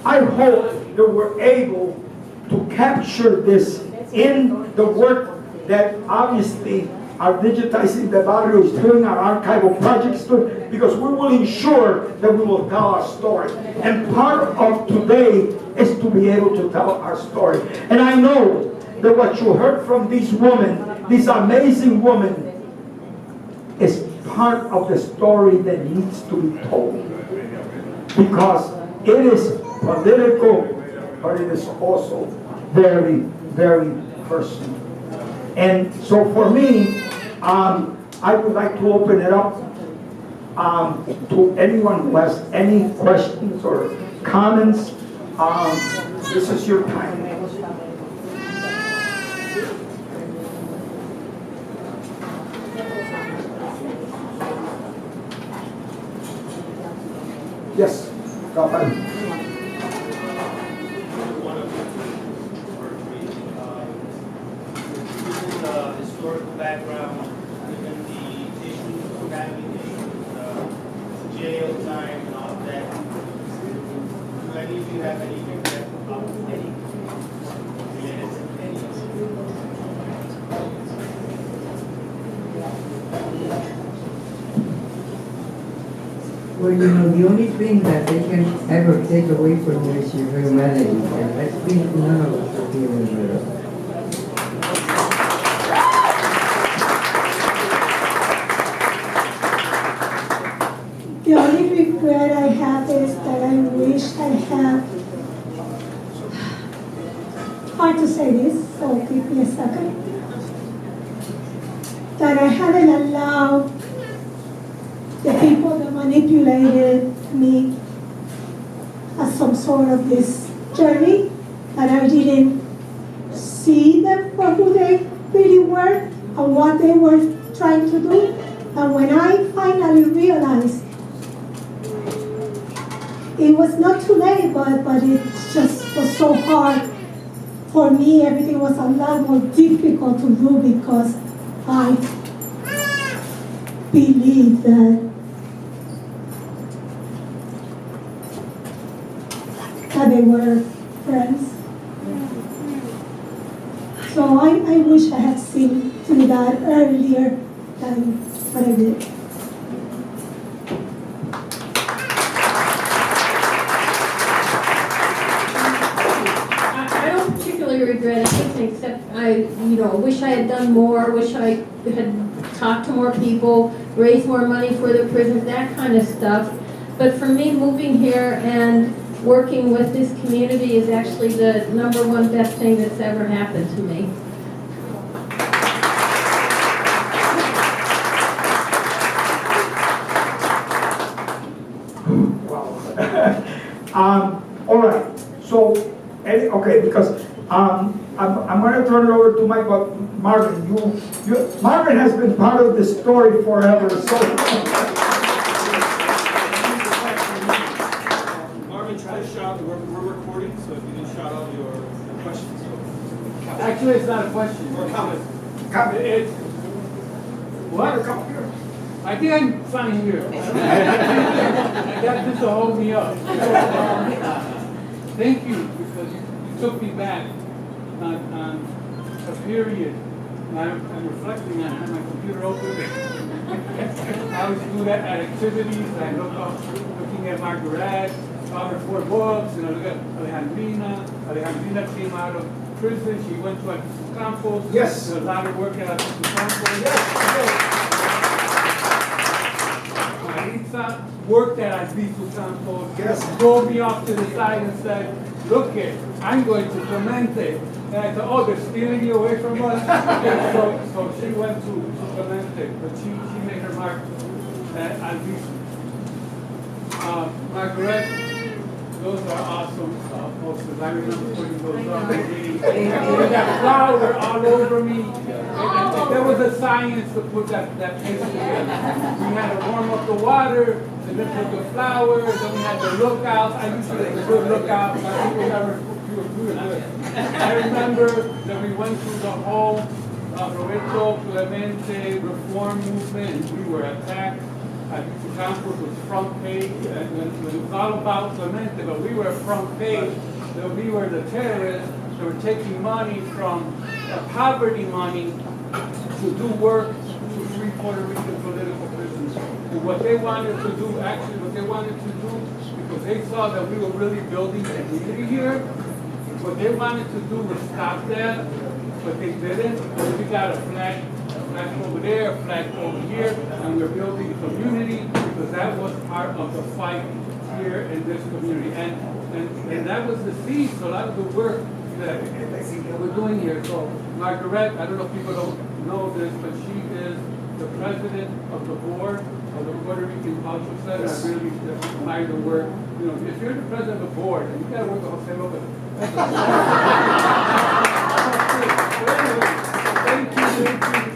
I hope that we're able to capture this in the work that obviously our Digitizing the Barrio is doing, our archival projects doing, because we will ensure that we will tell our story. And part of today is to be able to tell our story. And I know that what you heard from these women, this amazing woman, is part of the story that needs to be told. Because it is political, but it is also very, very personal. And so for me, I would like to open it up to anyone who has any questions or comments. This is your time. Yes, go ahead. Historical background, given the issues of family issues, jail time and all of that. Do any of you have any regret about any related to any? Well, you know, the only thing that they can ever take away from you is your humanity, and I think none of us are feeling rid of that. The only regret I have is that I wish I had, hard to say this, so give me a second, that I hadn't allowed the people that manipulated me as some sort of this journey, that I didn't see them for who they really were and what they were trying to do. And when I finally realized, it was not too late, but it just was so hard for me. Everything was a lot more difficult to do because I believe that they were friends. So I wish I had seen through that earlier than what I did. I don't particularly regret anything except I wish I had done more, wish I had talked to more people, raised more money for the prisons, that kind of stuff. But for me, moving here and working with this community is actually the #1 best thing that's ever happened to me. All right. So, okay, because I'm going to turn it over to Mike, but Marvin, Marvin has been part of this story forever. So. Marvin, try to shout. We're recording, so if you can shout out your questions. Actually, it's not a question. Or comments. It's what? Come here. I think I'm fine here. I got this to hold me up. Thank you, because you took me back on a period. I'm reflecting. I have my computer open. I always do that at activities. I looking at my garage, found 4 books, and I look at Alejandrina. Alejandrina came out of prison. She went to Altus Campos. Yes. Did a lot of work at Altus Campos. Yes. Maritza worked at Altus Campos. Yes. Pulled me off to the side and said, "Look it, I'm going to Clemente." And I thought, "Oh, they're stealing you away from us." so she went to Clemente, but she made her mark at Altus. Margaret, those are awesome posters. I remember putting those up. With that flower all over me. And there was a science to put that picture together. We had to warm up the water, and then put the flowers, then we had the lookouts. I used to be a good lookout, but people never do it. I remember that we went through the whole Roberto Clemente reform movement, and we were attacked. Campos was front page, and it was all about Clemente, but we were front page, that we were the terrorists that were taking money from poverty money to do work to free Puerto Rican political prisoners. And what they wanted to do, actually what they wanted to do, because they saw that we were really building a community here, what they wanted to do was stop that, but they didn't. We got a flag over there, a flag over here, and we're building a community because that was part of the fight here in this community. And that was the seed, so that was the work that we're doing here. So Margaret, I don't know if people don't know this, but she is the president of the board of the Puerto Rican Cultural Center. I really admire the work. You know, if you're the president of the board, and you gotta work with Jose Lopez. Thank you.